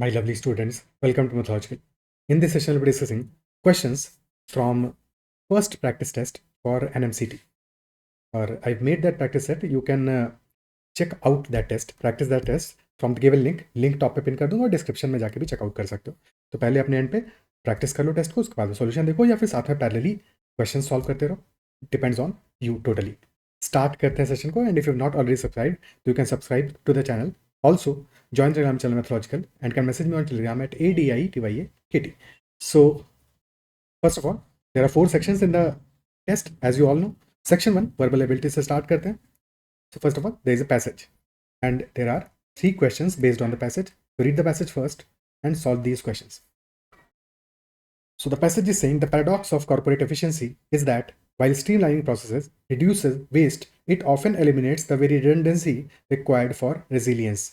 My lovely students, welcome to Mythological. In this session, we'll be discussing questions from first practice test for NMCT. Or I've made that practice set. You can check out that test, practice that test from the given link top पे pin कर दूंगा और description में जाके भी checkout कर सकते हो. तो पहले अपने एंड पे प्रैक्टिस कर लो टेस्ट को, उसके बाद सॉल्यूशन देखो या फिर साथ में पैरेलली क्वेश्चन सॉल्व करते रहो. Depends on you totally. Start करते हैं सेशन को. And if you not already subscribe you can subscribe to the channel. Also, join Telegram channel Mythological and can message me on Telegram at ADITYAKT. So, first of all, there are 4 sections in the test, as you all know. Section 1, verbal abilities से start करते हैं. So, first of all, there is a passage and there are 3 questions based on the passage. So, read the passage first and solve these questions. So, the passage is saying the paradox of corporate efficiency is that while streamlining processes reduces waste, it often eliminates the very redundancy required for resilience.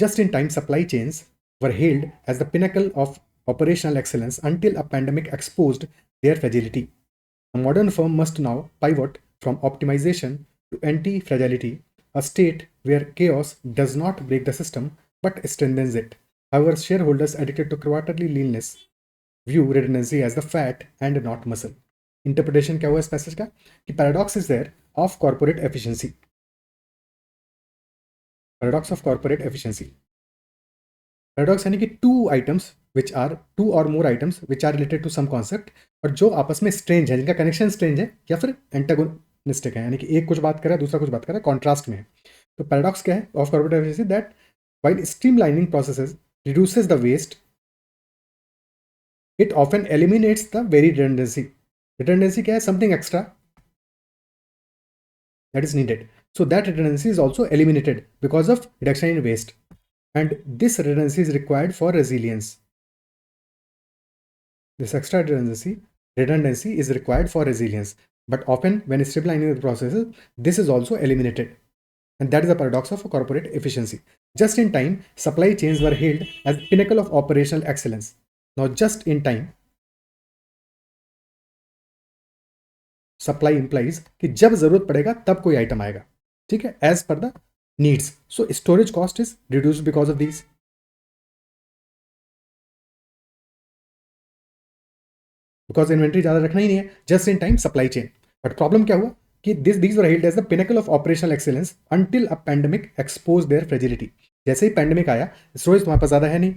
Just-in-time supply chains were hailed as the pinnacle of operational excellence until a pandemic exposed their fragility. A modern firm must now pivot from optimization to anti-fragility, a state where chaos does not break the system but strengthens it. However, shareholders addicted to quarterly leanness view redundancy as the fat and not muscle. Interpretation क्या हुआ इस passage का कि paradox is there of corporate efficiency. Paradox of corporate efficiency. Paradox यानी कि two or more items which are related to some concept और जो आपस में strange है, जिनका connection strange है या फिर antagonistic है, यानी कि एक कुछ बात कर रहा है दूसरा कुछ बात कर रहा है, contrast में है. तो paradox क्या है of corporate efficiency? That while streamlining processes reduces the waste, it often eliminates the very redundancy. Redundancy क्या है? Something extra that is needed. So that redundancy is also eliminated because of reduction in waste. And this redundancy is required for resilience. This extra redundancy is required for resilience. But often when streamlining the processes, this is also eliminated. And that is the paradox of corporate efficiency. Just in time, supply chains were hailed as the pinnacle of operational excellence. Now, just in time, supply implies कि जब जरूरत पड़ेगा तब कोई item आएगा. ठीक है, as per the needs. So storage cost is reduced because of these. Because inventory ज़्यादा रखना ही नहीं है, just in time supply chain. But problem क्या हुआ कि these were hailed as the pinnacle of operational excellence until a pandemic exposed their fragility. जैसे ही pandemic आया, storage तुम्हारे पास ज़्यादा है नहीं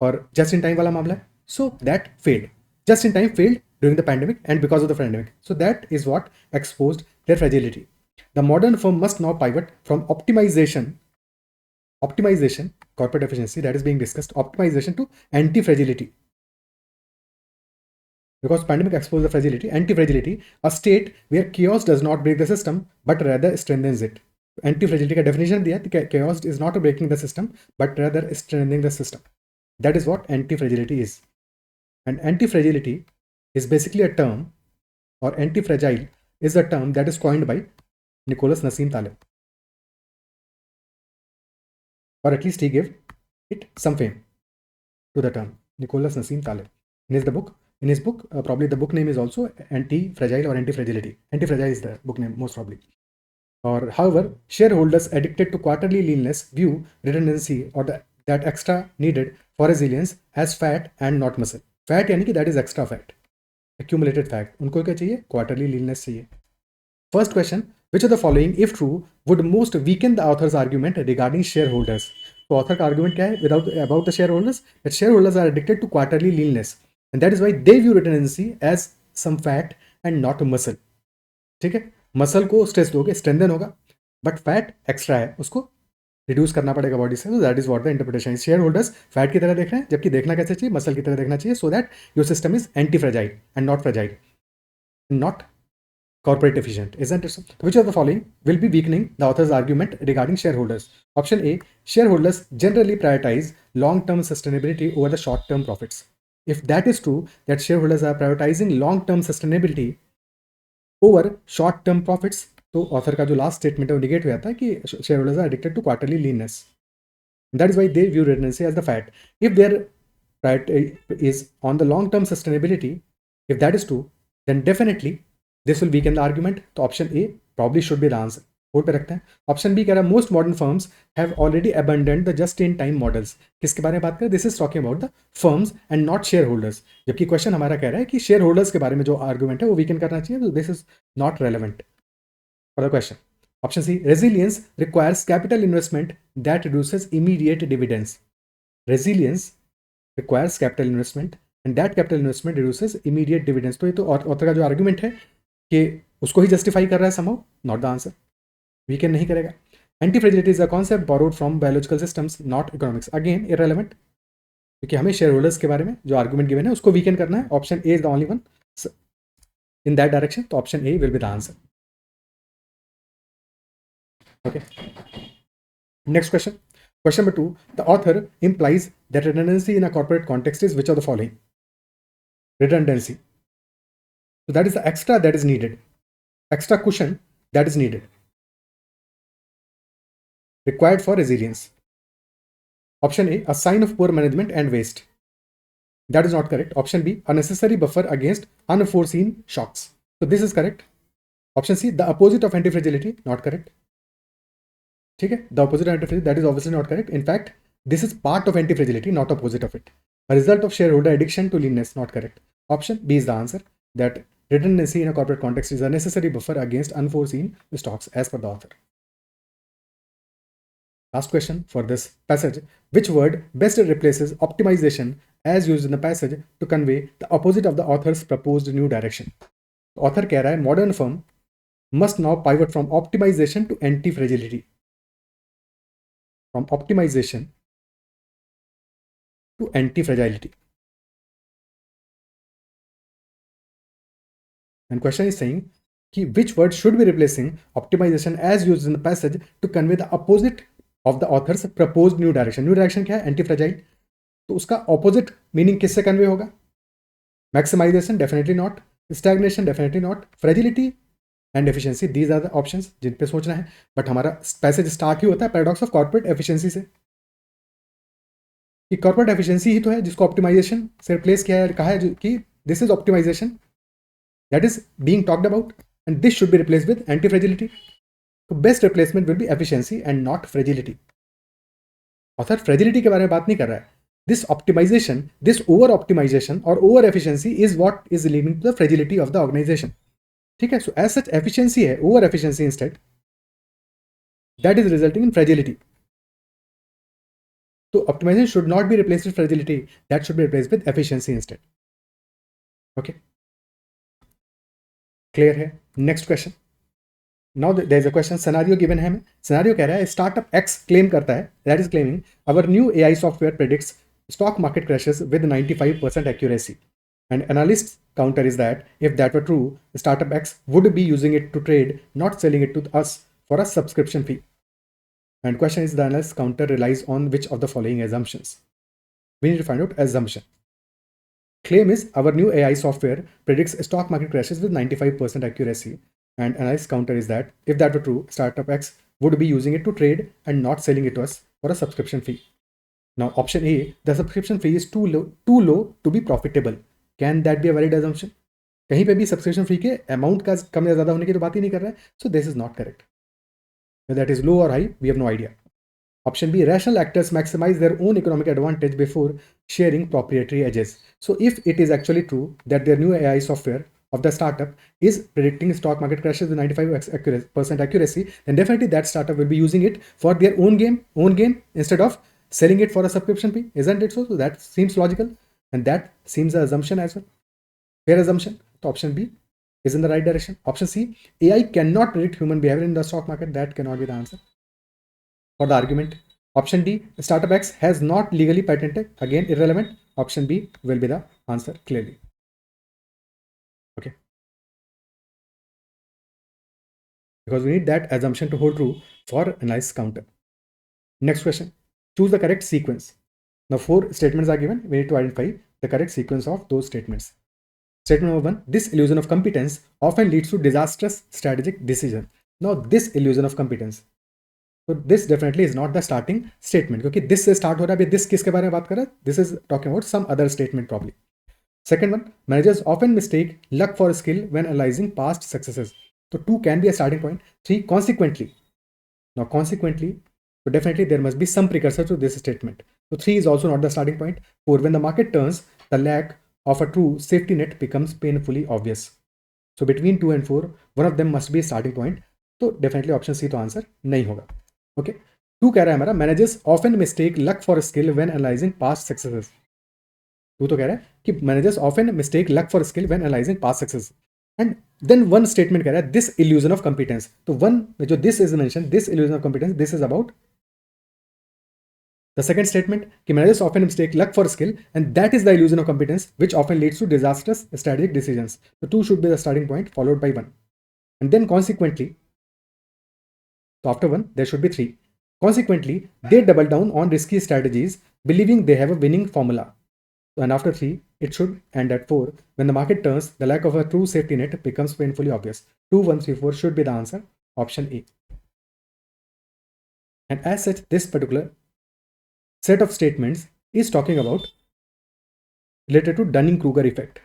और just in time वाला मामला है, so that failed. Just in time failed during the pandemic and because of the pandemic. So that is what exposed their fragility. The modern firm must now pivot from optimization, corporate efficiency that is being discussed, optimization to anti-fragility. Because pandemic exposed the fragility, anti-fragility, a state where chaos does not break the system but rather strengthens it. Anti-fragility का definition दिया कि chaos is not breaking the system but rather strengthening the system. That is what anti-fragility is. And anti-fragility is basically a term, or anti-fragile is a term that is coined by Nicholas Nassim Taleb. Or at least he gave it some fame to the term, Nicholas Nassim Taleb. In his book, probably the book name is also Anti-Fragile or Anti-Fragility. Anti-Fragile is the book name, most probably. Or, however, shareholders addicted to quarterly leanness view redundancy or that extra needed for resilience as fat and not muscle. Fat यानी कि that is extra fat, accumulated fat. उनको क्या चाहिए? Quarterly leanness चाहिए. First question, which of the following, if true, would most weaken the author's argument regarding shareholders? तो author का argument क्या है about the shareholders? That shareholders are addicted to quarterly leanness. And that is why they view redundancy as some fat and not muscle. ठीक है, muscle को stress दोगे strengthen होगा, but fat extra है, उसको रिड्यूस करना पड़ेगा बॉडी से. That is what the interpretation. Share holders fat की तरह देख रहे हैं, जबकि देखना कैसे चाहिए? मसल की तरह देखना चाहिए, so that your system is anti fragile and not fragile, not corporate efficient, isn't it? Which of the following will be weakening the author's argument regarding shareholders? Option A, shareholders generally prioritize long-term sustainability over the short-term profits. If that is true, that shareholders are prioritizing long-term sustainability over short-term profits, तो author का जो last statement है वो negate हो जाता है कि shareholders are addicted to quarterly leanness. That is why they view redundancy as the fat. If their priority is on the long-term sustainability, if that is true, then definitely this will weaken the argument. So option A probably should be the answer. Hold पे रखते हैं। Option B कह रहा है most modern firms have already abandoned the just in time models. किसके बारे में बात करें? This is talking about the firms and not share holders. जबकि क्वेश्चन हमारा कह रहा है कि शेयर होल्डर्स के बारे में जो आर्गुमेंट है वो वीकेंड करना चाहिए, तो this is not relevant for the question. Option C resilience requires capital investment that reduces immediate dividends. Resilience requires capital investment and that capital investment reduces immediate dividends। तो ये तो ऑथर का जो आर्गुमेंट है कि उसको ही जस्टिफाई कर रहा है somehow, not the answer, weekend नहीं करेगा। Anti fragility is a concept borrowed from biological systems not economics, again irrelevant, क्योंकि हमें शेयर होल्डर्स के बारे में जो आर्गुमेंट गिवन है उसको वीकेंड करना है। Option A is the only one in that direction, तो option A will be the answer. Okay, next question. Question number 2. The author implies that redundancy in a corporate context is which of the following? Redundancy. So that is the extra that is needed. Extra cushion that is needed. Required for resilience. Option A, a sign of poor management and waste. That is not correct. Option B, a necessary buffer against unforeseen shocks. So this is correct. Option C, the opposite of anti-fragility. Not correct. ठीक है, the opposite of anti that is obviously not correct. In fact this is part of anti fragility, not opposite of it. A result of share holder addiction to leanness, not correct. Option B is the answer, that redundancy in a corporate context is a necessary buffer against unforeseen shocks as per the author. Last question for this passage. Which word best replaces optimization as used in the passage to convey the opposite of the author's proposed new direction? Author कह रहा है modern firm must now pivot from optimization to anti-fragility. From optimization to anti-fragility. And question is saying कि which word should be replacing optimization as used in the passage to convey the opposite of the author's proposed new direction. New direction क्या है? Anti-fragile. तो उसका opposite meaning किससे convey होगा? Maximization definitely not. Stagnation definitely not. Fragility and efficiency, these are the options जिन पे सोचना है। But हमारा पैसेज स्टार्ट ही होता है पैराडॉक्स ऑफ कॉर्पोरेट एफिशिएंसी से, कि कॉर्पोरेट एफिशिएंसी ही तो है जिसको ऑप्टिमाइजेशन से रिप्लेस किया है, कहा है कि this is optimization that is being talked about and this should be replaced with anti fragility. तो best replacement will be efficiency and not fragility. Author fragility के बारे में बात नहीं कर रहा है। This optimization, this over optimization और over efficiency is what is leading to the fragility of the organization. ठीक है, सो एज सच एफिशिएंसी है, over efficiency instead, that is resulting in fragility. So optimization should not be replaced with fragility, that should be replaced with efficiency instead. Okay, clear है? Next question. Now there is a question scenario given है, scenario कह रहा है startup X claim करता है, that is claiming our new AI software predicts stock market crashes with 95% accuracy, and analysts counter is that if that were true, startup X would be using it to trade, not selling it to us for a subscription fee. And question is the analyst counter relies on which of the following assumptions? We need to find out assumption. Claim is our new AI software predicts stock market crashes with 95% accuracy. And analyst counter is that if that were true, startup X would be using it to trade and not selling it to us for a subscription fee. Now option A, the subscription fee is too low to be profitable. Can that be a valid assumption? कहीं पे भी subscription फी के amount का कम या ज़्यादा होने की तो बात ही नहीं कर रहा है, so this is not correct. Whether that is low or high, we have no idea. Option B, rational actors maximize their own economic advantage before sharing proprietary edges. So if it is actually true that their new AI software of the startup is predicting stock market crashes with 95% accuracy, then definitely that startup will be using it for their own gain instead of selling it for a subscription fee. Isn't it so? So that seems logical, and that seems an assumption as well. Fair assumption. So option B is in the right direction. Option C, AI cannot predict human behavior in the stock market. That cannot be the answer for the argument. Option D, startup X has not legally patented. Again, irrelevant. Option B will be the answer clearly. Okay. Because we need that assumption to hold true for analysis counter. Next question. Choose the correct sequence. Now 4 statements are given. We need to identify the correct sequence of those statements. Statement number 1, this illusion of competence often leads to disastrous strategic decision. Now this illusion of competence, so this definitely is not the starting statement, क्योंकि this से start हो रहा है। अभी this किसके बारे में बात कर रहा है? This is talking about some other statement probably. Second one, managers often mistake luck for skill when analyzing past successes. So 2 can be a starting point. 3, consequently, Now, consequently, so definitely there must be some precursor to this statement. So 3 is also not the starting point. 4, when the market turns, the lack of a true safety net becomes painfully obvious. So between 2 and 4, one of them must be a starting point. तो definitely option C तो answer नहीं होगा. Okay, 2 कह रहा है हमारा managers often mistake luck for skill when analysing past successes. 2 तो कह रहा है कि managers often mistake luck for skill when analysing past success. And then one statement कह रहा है दिस इल्यूजन ऑफ कंपिटेंस. तो वन में जो this is mention, this illusion of competence, this is about the second statement कि managers often mistake luck for skill and that is the illusion of competence which often leads to disastrous strategic decisions. So 2 should be the starting point followed by 1. And then consequently, so after 1 there should be 3. Consequently, they double down on risky strategies believing they have a winning formula. And after 3, it should end at 4. When the market turns, the lack of a true safety net becomes painfully obvious. 2, 1, 3, 4 should be the answer, option A. And as such, this particular set of statements is talking about related to Dunning-Kruger effect.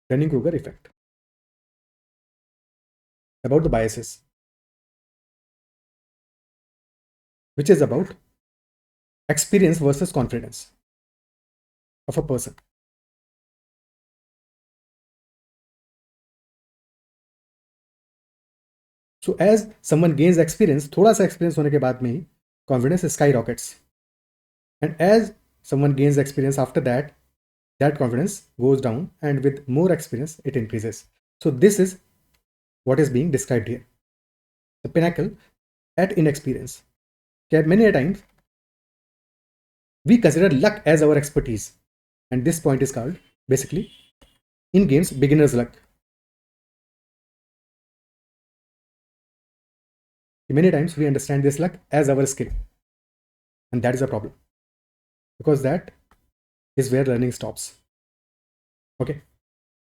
Dunning-Kruger effect. About the biases, which is about experience versus confidence of a person. So as someone gains experience, थोड़ा सा experience होने के बाद में ही confidence skyrockets. And as someone gains experience after that, that confidence goes down, and with more experience, it increases. So this is what is being described here. The pinnacle at inexperience. Okay, many a times we consider luck as our expertise, and this point is called basically in games beginner's luck. Many times we understand this luck as our skill, and that is a problem because that is where learning stops. Okay,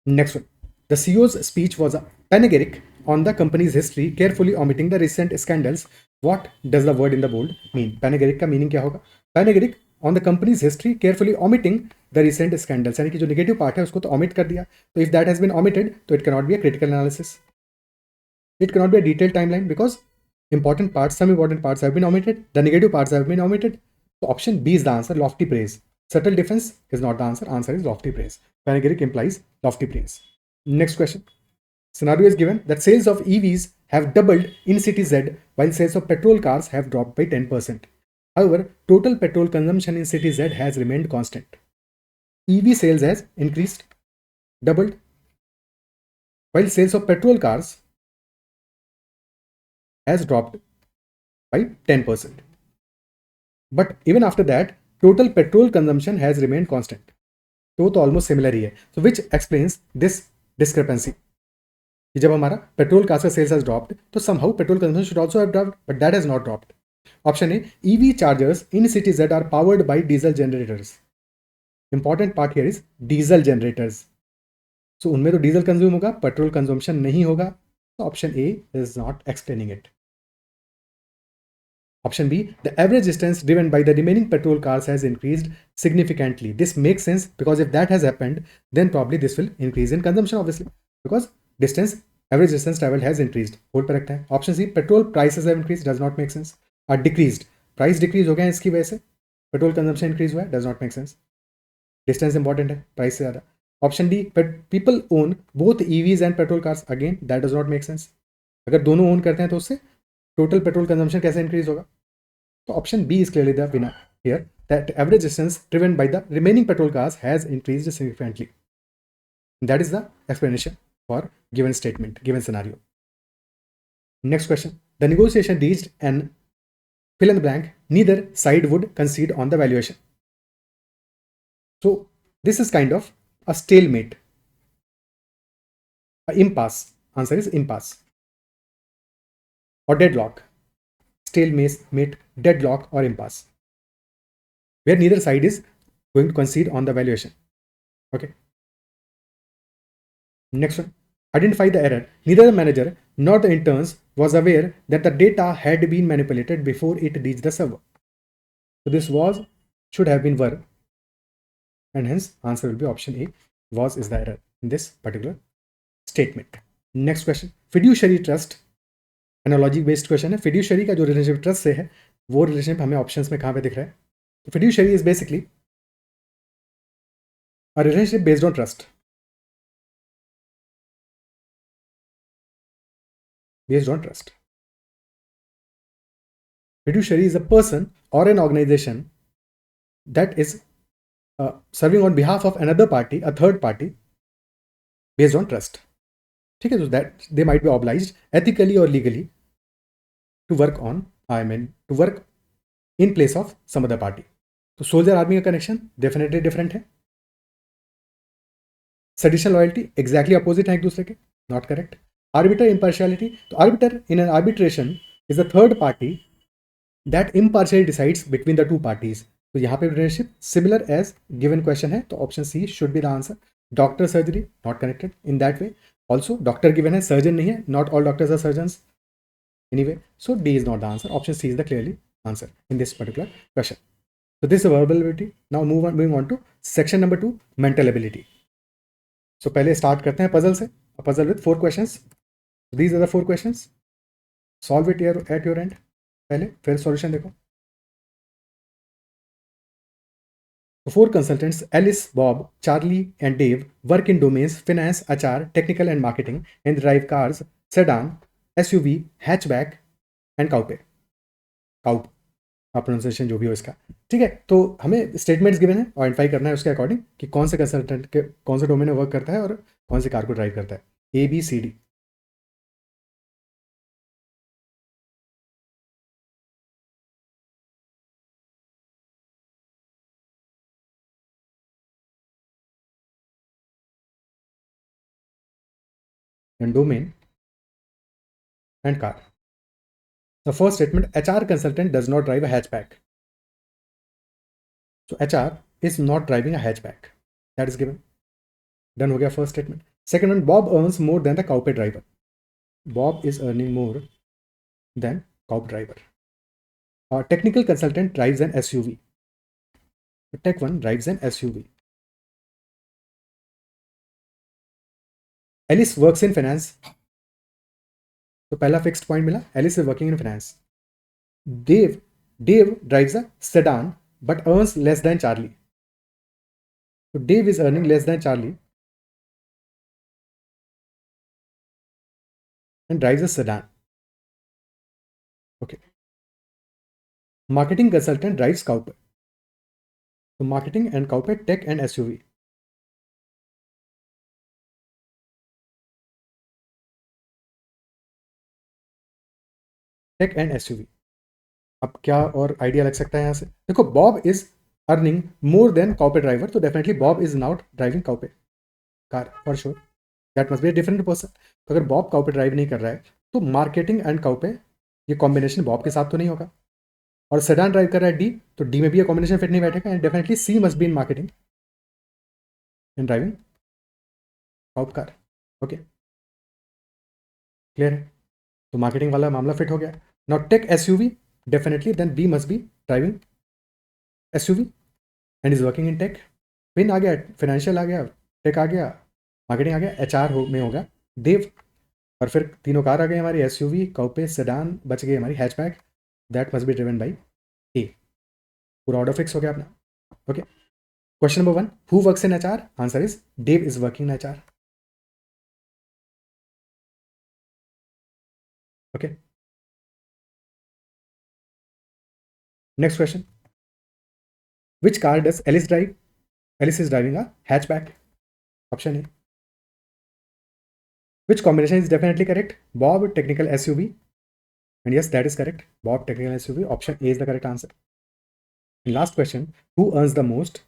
next one. The CEO's speech was a panegyric on the company's history, carefully omitting the recent scandals. What does the word in the bold mean? Panegyric का meaning क्या होगा? Panegyric on the company's history, carefully omitting the recent scandals. यानी कि जो negative part है उसको तो omit कर दिया. तो if that has been omitted, तो it cannot be a critical analysis. It cannot be a detailed timeline because important parts, some important parts have been omitted. The negative parts have been omitted. So option B is the answer, lofty praise. Subtle difference is not the answer. Answer is lofty praise. Panegyric implies lofty praise. Next question. Scenario is given that sales of EVs have doubled in city Z while sales of petrol cars have dropped by 10%. However, total petrol consumption in city Z has remained constant. EV sales has increased, doubled, while sales of petrol cars has dropped by 10%. But even after that, total petrol consumption has remained constant. तो almost similar ही है. So which explains this discrepancy? कि जब हमारा petrol car का sales has dropped तो somehow petrol consumption should also have dropped, but that has not dropped. Option A, EV chargers in cities that are powered by diesel generators. Important part here is diesel generators. So उनमें तो diesel consume होगा, petrol consumption नहीं होगा. तो option A is not explaining it. Option B, the average distance driven by the remaining petrol cars has increased significantly. This makes sense because if that has happened, then probably this will increase in consumption, obviously, because average distance traveled has increased. Both correct है. Option C, petrol prices have increased, does not make sense. Are decreased. Price decrease हो गया है इसकी वजह से, petrol consumption increase हुआ है, does not make sense. Distance important है, price से ज़्यादा. Option D, people own both EVs and petrol cars. Again, that does not make sense. अगर दोनों own करते हैं तो उससे टोटल पेट्रोल कंजम्पशन कैसे इंक्रीज होगा? तो option B is clearly the winner here, that average distance driven by the remaining petrol cars has increased significantly. That is the explanation for given statement, given scenario. Next question. The negotiation reached an fill in the blank, neither side would concede on the valuation. So this is kind of a stalemate, a impasse. Answer is impasse or deadlock. Stalemate, deadlock or impasse, where neither side is going to concede on the valuation. Okay. Next one. Identify the error. Neither the manager nor the interns was aware that the data had been manipulated before it reached the server. So this should have been were, and hence answer will be option A. Was is the error in this particular statement. Next question. Fiduciary trust analogy based question है। Fiduciary का जो relationship trust से है वो relationship हमें options में कहाँ पे दिख रहा है? तो fiduciary is basically a relationship based on trust, based on trust. Fiduciary is a person or an organization that is serving on behalf of another party, a third party, based on trust. ठीक है, so that they might be obliged ethically or legally to work on, to work in place of some other party. तो soldier army का connection definitely different है। Sedition loyalty exactly opposite है एक दूसरे के, not correct. Arbiter impartiality, तो arbiter in an arbitration is a third party that impartially decides between the two parties. तो यहाँ पे relationship similar as given question है, तो option C should be the answer. Doctor surgery not connected in that way, also doctor given है, surgeon नहीं है, not all doctors are surgeons anyway, so D is not the answer. Option C is the clearly answer in this particular question. So this is verbal ability. Now moving on to section number 2, mental ability. So पहले start करते हैं puzzle से, a puzzle with 4 questions. These are the 4 questions. Solve it at your end. पहले फिर solution देखो. The 4 consultants, Alice, Bob, Charlie and Dave, work in domains finance, HR, technical and marketing, and drive cars, sedan, SUV, hatchback and coupe. Pronunciation जो भी हो इसका, ठीक है। तो हमें स्टेटमेंट्स गिवन है, आइडेंटिफाई करना है उसके अकॉर्डिंग कि कौन से कंसल्टेंट के कौन से डोमेन में वर्क करता है और कौन सी कार को ड्राइव करता है। ABCD। Domain and car. The first statement, HR consultant does not drive a hatchback. So HR is not driving a hatchback. That is given. Done हो गया first statement. Second one, Bob earns more than the cowpay driver. Bob is earning more than cow driver. Technical consultant drives an SUV. Tech one drives an SUV. Alice works in finance. तो पहला fixed point मिला, Alice is working in finance. Dave drives a sedan but earns less than Charlie. So Dave is earning less than Charlie and drives a sedan. Okay. Marketing consultant drives Cowpay. So marketing and Cowpay, tech and SUV. Tech and SUV। अब क्या और idea लग सकता है यहाँ से? देखो, Bob is earning more than coupe driver, तो definitely Bob is not driving coupe car for sure. That must be a different person. तो अगर बॉब कॉपे ड्राइव नहीं कर रहा है तो मार्केटिंग एंड कॉपे ये कॉम्बिनेशन बॉब के साथ तो नहीं होगा। और सेडान ड्राइव कर रहा है डी, तो डी में भी ये कॉम्बिनेशन फिट नहीं बैठेगा। And definitely C must be in marketing and driving coupe car. Okay, clear है? तो मार्केटिंग वाला मामला फिट हो गया। Now tech SUV, definitely then B must be driving SUV and is working in tech. Fin आ गया, financial आ गया, take आ गया, मार्केटिंग आ गया, HR में होगा देव। और फिर तीनों कार आ गई हमारी, SUV, कॉपे, सेडान, बच गई हमारी hatchback. That must be driven by A. पूरा ऑर्डर फिक्स हो गया अपना। Okay, question number 1, who works in HR? Answer is Dave is working in HR। Okay, next question, which car does Alice drive? Alice is driving a hatchback. Option A. Which combination is definitely correct? Bob, technical SUV. And yes, that is correct. Bob, technical SUV. Option A is the correct answer. And last question, who earns the most?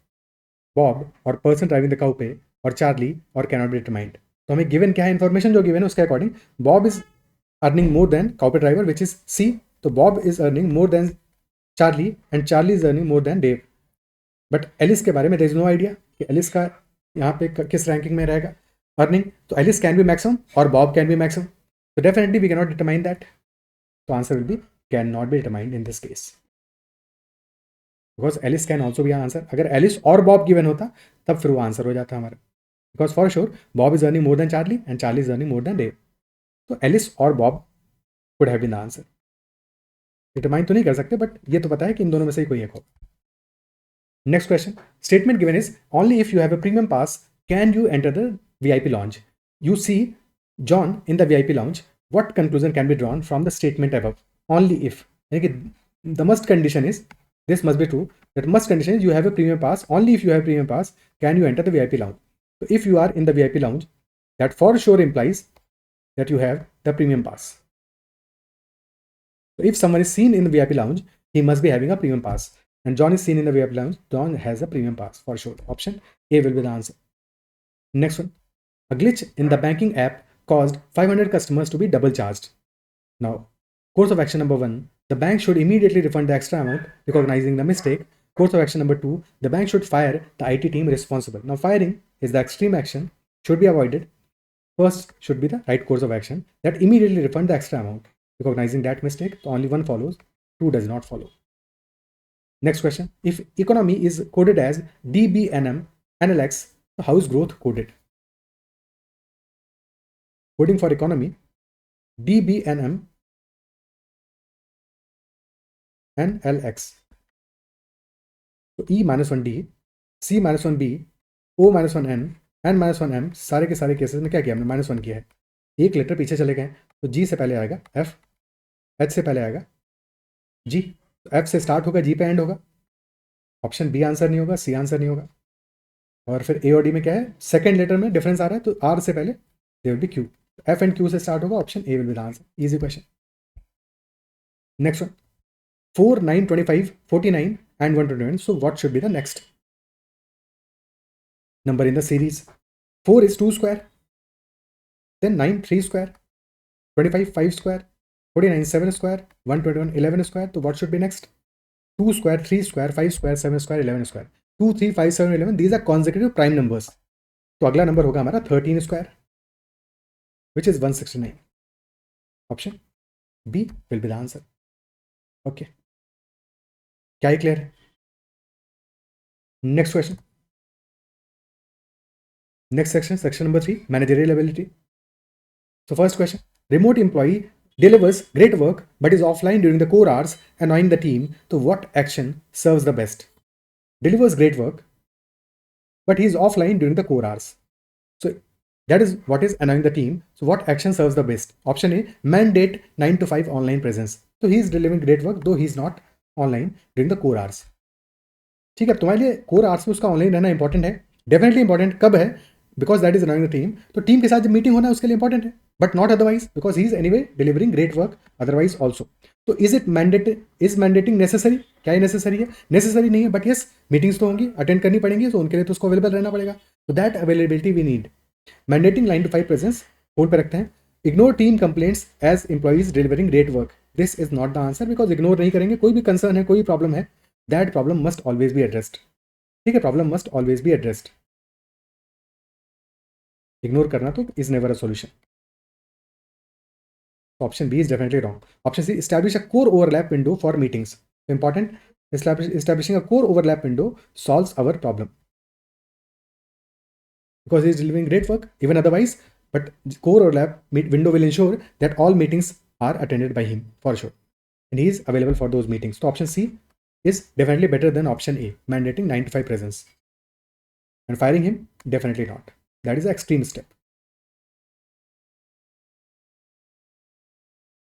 Bob or person driving the cowpay or Charlie or cannot be determined. तो हमें given क्या है, information जो given है उसके according Bob is earning more than coupe driver which is C. तो Bob is earning more than Charlie and Charlie is earning more than Dave. But Alice के बारे में देयर इज नो आइडिया कि Alice का यहाँ पे किस ranking में रहेगा अर्निंग। तो एलिस कैन बी मैक्सिमम और बॉब कैन बी मैक्सिमम, तो definitely we can not determine that. तो answer will be can not be determined in this case, because Alice can also be answer. अगर Alice और Bob given होता तब फिर वो answer हो जाता हमारा, because for sure Bob is earning more than Charlie and Charlie is earning more than Dave. तो एलिस और Bob could have been the answer. Determine तो नहीं कर सकते, बट ये तो पता है कि इन दोनों में से ही कोई एक हो। Next question, statement given is only if you have a premium pass can you enter the VIP lounge. You see John in the VIP lounge, what conclusion can be drawn from the statement above. Only if, यानी कि the must condition is, this must be true, that must condition is you have a premium pass. Only if you have premium pass can you enter the VIP lounge. So if you are in the VIP lounge, that for sure implies that you have the premium pass. So if someone is seen in the VIP lounge, he must be having a premium pass. And John is seen in the VIP lounge, John has a premium pass for sure. Option A will be the answer. Next one, a glitch in the banking app caused 500 customers to be double charged. Now, course of action number 1, the bank should immediately refund the extra amount, recognizing the mistake. Course of action number 2, the bank should fire the IT team responsible. Now, firing is the extreme action, should be avoided. First should be the right course of action, that immediately refund the extra amount. Recognizing that mistake, so only one follows, two does not follow. Next question, if economy is coded as DBNM NLX, how is growth coded? Coding for economy, DBNM NLX. तो E-1D, C-1B, O-1N, N-1M, सारे के सारे cases में क्या किया हमने, -1 किया है। एक लेटर पीछे चले गए, तो G से पहले आएगा F, H से पहले आएगा G, तो F से स्टार्ट होगा, G पे एंड होगा। ऑप्शन बी आंसर नहीं होगा, सी आंसर नहीं होगा। और फिर ए और डी में क्या है, सेकेंड लेटर में डिफरेंस आ रहा है, तो आर से पहले they will be Q, F and Q से स्टार्ट होगा, option A will be the answer. Easy question. Next one, 4, 9, 25, 49 and 121. So what should be the next number in the series? 4 is 2 square, then 9 3 square, 25 5 square, 49 7 square, 121 11 square. So what should be next? 2 square, 3 square, 5 square, 7 square, 11 square. 2 3 5 7 11, these are consecutive prime numbers. तो अगला number होगा हमारा 13 square, which is 169. Option B will be the answer. Okay, क्या ये clear है? Next question, next section, section number 3, managerial ability. So first question, remote employee delivers great work but is offline during the core hours, annoying the team. So what action serves the best? Delivers great work but he is offline during the core hours. So that is what is annoying the team. So what action serves the best? Option A, mandate 9 to 5 online presence. So he is delivering great work though he is not online during the core hours. ठीक है, तुम्हारे लिए core hours में उसका online रहना important है, definitely important. कब है? Because that is annoying the team, तो टीम के साथ जब मीटिंग होना है उसके लिए इंपॉर्टेंट है, but not otherwise, because he is anyway delivering great work otherwise also. तो इज इट मैंडेटिंग नेसेसरी? क्या नेसेसरी है? नेसेसरी नहीं है, बट यस मीटिंग्स तो होंगी, अटेंड करनी पड़ेंगी, तो उनके लिए तो उसको अवेलेबल रहना पड़ेगा. तो that availability we need. Mandating 9 to 5 presence hold पे रखते हैं. Ignore team complaints as employees delivering great work. This is not the answer, because ignore नहीं करेंगे. कोई भी कंसर्न है, कोई प्रॉब्लम है, that problem must always be addressed. ठीक है, problem must always be addressed. Ignore करना तो is never a solution. Option B is definitely wrong. Option C, establish a core overlap window for meetings. Important, establishing a core overlap window solves our problem because he is delivering great work even otherwise, but core overlap window will ensure that all meetings are attended by him for sure and he is available for those meetings. So option C is definitely better than option A, mandating 9 to 5 presence, and firing him definitely not. That is an extreme step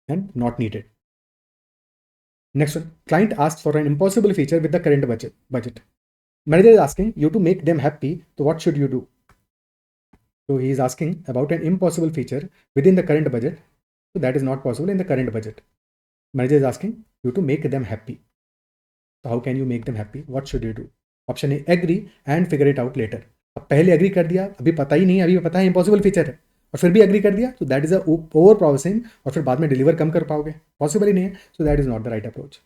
and not needed. Next one, client asks for an impossible feature with the current budget. Manager is asking you to make them happy, so what should you do? So he is asking about an impossible feature within the current budget, so that is not possible in the current budget. Manager is asking you to make them happy. So how can you make them happy? What should you do? Option A, agree and figure it out later. अब पहले agree कर दिया, अभी पता ही नहीं, अभी पता है इम्पॉसिबल फीचर है, और फिर भी एग्री कर दिया, तो दैट इज ओवर प्रोमिसिंग, और फिर बाद में डिलीवर कम कर पाओगे, पॉसिबल ही नहीं है. So that is not the right approach.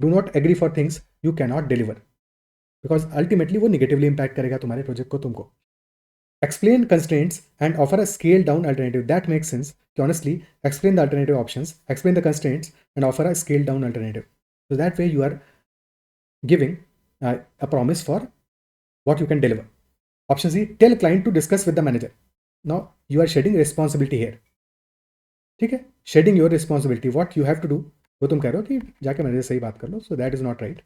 Do not agree for things you can not deliver, because ultimately वो निगेटिवली इंपैक्ट करेगा तुम्हारे प्रोजेक्ट को, तुमको. Explain constraints and offer a scaled down alternative. That makes sense. Honestly, explain the alternative options, explain the constraints, and offer a scaled down alternative. So that way you are giving a promise for what you can deliver. Option C, tell client to discuss with the manager. Now you are shedding responsibility here. ठीक है, shedding your responsibility, what you have to do, वो तुम कह रहे हो कि जाके manager से ही बात कर लो, so that is not right,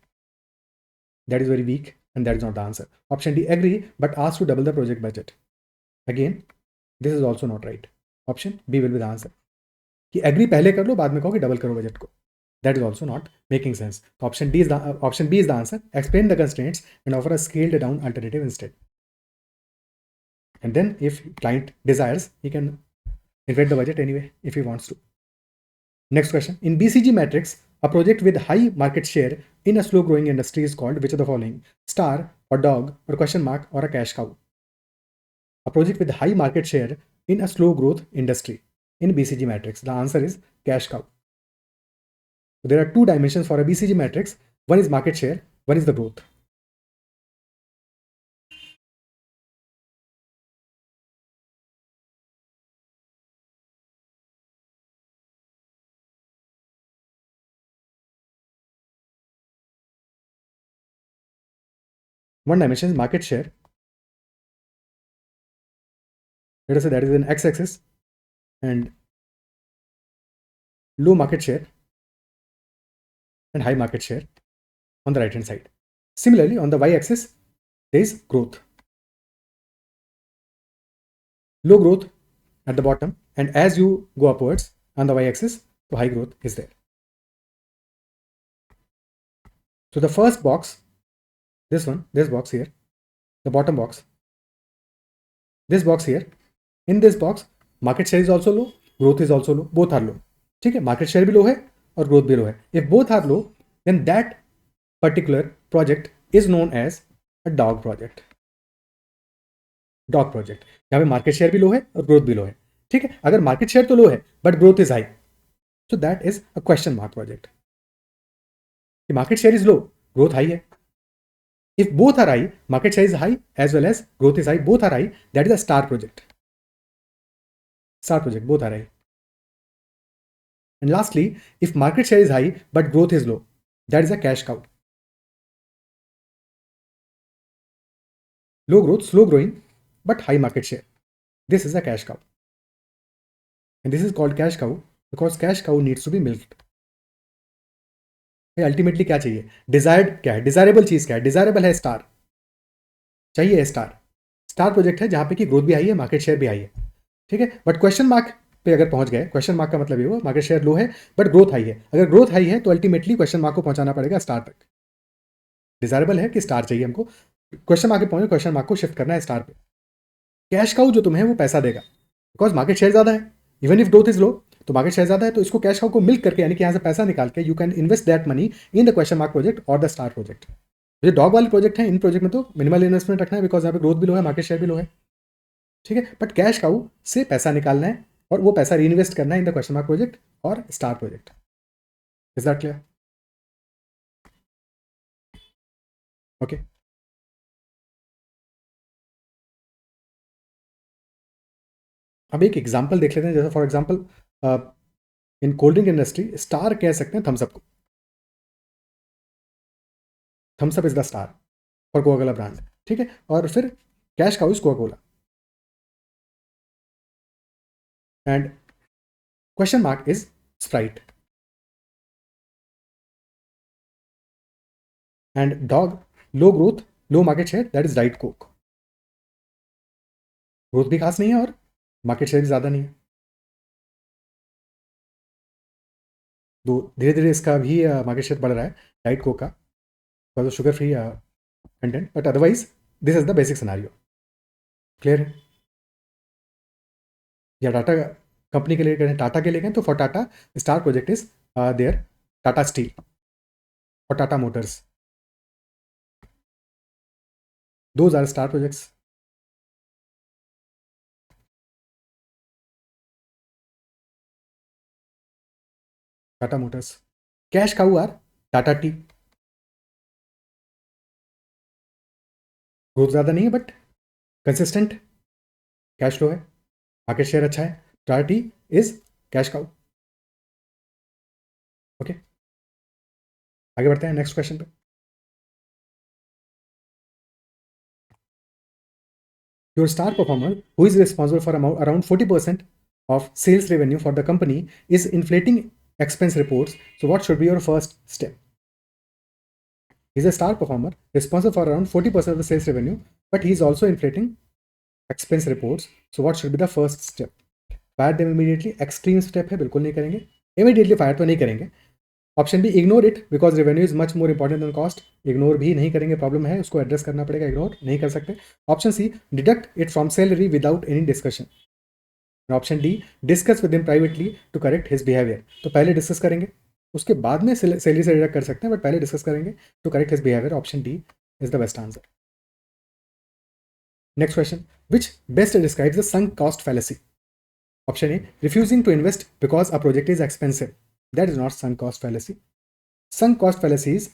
that is very weak and that is not the answer. Option D, agree but ask to double the project budget, again this is also not right. Option B will be the answer, कि agree पहले कर लो, बाद में कहो कि double करो budget को. That is also not making sense. So option B is the answer. Explain the constraints and offer a scaled down alternative instead. And then if client desires, he can invent the budget anyway if he wants to. Next question. In BCG matrix, a project with high market share in a slow growing industry is called which of the following? Star or dog or question mark or a cash cow? A project with high market share in a slow growth industry in BCG matrix. The answer is cash cow. So there are two dimensions for a BCG matrix. One is market share, one is the growth. One dimension is market share. Let us say that is an x-axis and low market share and high market share on the right hand side. Similarly, on the y-axis, there is growth. Low growth at the bottom, and as you go upwards on the y-axis, so high growth is there. So the first box, this one, this box here, the bottom box, this box here, in this box, market share is also low, growth is also low, both are low. ठीक है, market share भी low है और growth भी low है. If both are low, then that particular project is known as a dog project. Dog project, यहाँ पे market share भी लो है और ग्रोथ भी लो है. ठीक है, अगर मार्केट शेयर तो लो है but growth is high, so that is a question mark project. Market share is low, growth high है. If both are high, market share is high as well as growth is high, both are high, that is a star project. Star project, both are high. And lastly, if market share is high but growth is low, that is a cash cow. Low growth, slow growing, but high market share. This is a cash cow. And this is called cash cow because cash cow needs to be milked. Ultimately क्या चाहिए, desired क्या है, desirable चीज क्या है, desirable है star, चाहिए star. Star project है जहां पे की ग्रोथ भी आई है, मार्केट शेयर भी आई है. ठीक है, बट क्वेश्चन मार्क पे अगर पहुंच गए, क्वेश्चन मार्क का मतलब ये हुआ मार्केट शेयर लो है बट ग्रोथ हाई है. अगर ग्रोथ हाई है तो अल्टीमेटली क्वेश्चन मार्क को पहुंचाना पड़ेगा स्टार तक. डिजायरेबल है कि स्टार चाहिए हमको, क्वेश्चन मार्क पे पहुंचे, क्वेश्चन मार्क को शिफ्ट करना है स्टार पे. कैश काउ जो तुम्हें वो पैसा देगा बिकॉज मार्केट शेयर ज्यादा है. Even if growth is low, तो मार्केट शेयर ज्यादा है, तो इसको कैश काउ को मिल्क करके यानी कि यहाँ से पैसा निकाल के you can invest that money in the question mark project और द स्टार प्रोजेक्ट. जो डॉग वाले प्रोजेक्ट है, इन प्रोजेक्ट में तो मिनिमल इन्वेस्टमेंट रखना है बिकॉज यहाँ पे ग्रोथ भी लो है, मार्केट शेयर भी लो है. ठीक है, बट कैश काउ से पैसा निकालना है और वो पैसा री इन्वेस्ट करना है in the question mark project और star project. Is that clear? Okay. अब एक एग्जाम्पल देख लेते हैं. जैसे for example in cold drink industry star कह सकते हैं थम्सअप को. Thums Up is the star for Coca Cola brand. ठीक है, और फिर cash cow is Coca Cola and question mark is Sprite and dog low growth low market share, that is Diet Coke. Growth भी खास नहीं है और मार्केट शेयर भी ज़्यादा नहीं है. तो धीरे धीरे इसका भी मार्केट शेयर बढ़ रहा है डाइट कोक का, because of sugar free content, but otherwise this is the basic scenario. Clear है? या टाटा कंपनी के लिए करें, टाटा के लिए करें, तो for Tata star project is there Tata Steel और Tata Motors. Those are star projects. Tata Motors. Cash cow are Tata tea. Growth ज़्यादा नहीं है बट कंसिस्टेंट कैश फ्लो है, मार्केट शेयर अच्छा है. Tata tea is cash cow. Okay, आगे बढ़ते हैं नेक्स्ट क्वेश्चन पे. Your star performer, who is responsible for around 40% of sales revenue for the company is inflating expense reports. So what should be your first step? He's a star performer, responsible for around 40% of the sales revenue, but he's also inflating expense reports. So what should be the first step? Fire them immediately. Extreme step है, बिल्कुल नहीं करेंगे. Immediately fire तो नहीं करेंगे. Option B, ignore it because revenue is much more important than cost. Ignore भी नहीं करेंगे, प्रॉब्लम है, उसको एड्रेस करना पड़ेगा. इग्नोर नहीं कर सकते. Option C, deduct it from salary without any discussion. Option D, discuss with him privately to correct his behaviour. तो पहले डिस्कस करेंगे, उसके बाद में सैलरी से डिडक्ट कर सकते हैं, बट पहले डिस्कस करेंगे to correct his behaviour. Option D is the best answer. Next question, which best describes the sunk cost fallacy? Option A, refusing to invest because a project is expensive. That is not sunk cost fallacy. Sunk cost fallacies,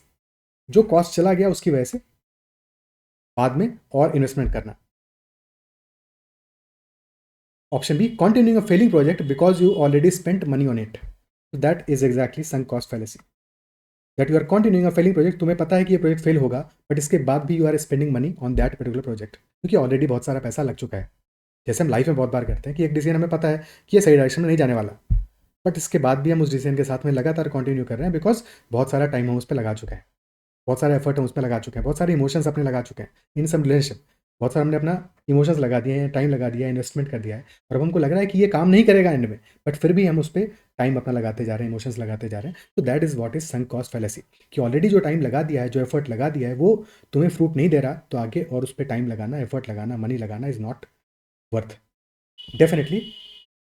जो cost चला गया उसकी वजह से बाद में और investment करना. Option B, continuing a failing project because you already spent money on it. That is exactly sunk cost fallacy. That you are continuing a failing project, तुम्हें पता है कि ये प्रोजेक्ट फेल होगा, बट इसके बाद भी you are spending money on that particular project, क्योंकि ऑलरेडी बहुत सारा पैसा लग चुका है. जैसे हम लाइफ में बहुत बार करते हैं कि एक डिसीजन हमें पता है कि ये सही डायरेक्शन में नहीं जाने वाला, बट इसके बाद भी हम उस डिसीजन के साथ में लगातार कंटिन्यू कर रहे हैं बिकॉज बहुत सारा टाइम हम उस पर लगा चुके हैं, बहुत सारा एफर्ट हम उस पर लगा चुके हैं, बहुत सारे इमोशंस अपने लगा चुके हैं इन सम रिलेशनशिप. बहुत सारा हमने अपना इमोशंस लगा दिए हैं, टाइम लगा दिया है, इन्वेस्टमेंट कर दिया है, और अब हमको लग रहा है कि ये काम नहीं करेगा एंड में, बट फिर भी हम उस पर टाइम अपना लगाते जा रहे हैं, इमोशंस लगाते जा रहे हैं. तो that is what is sunk cost fallacy, कि ऑलरेडी जो टाइम लगा दिया है, जो एफर्ट लगा दिया है, वो तुम्हें फ्रूट नहीं दे रहा, तो आगे और उस पर टाइम लगाना, एफर्ट लगाना, मनी लगाना इज नॉट वर्थ. डेफिनेटली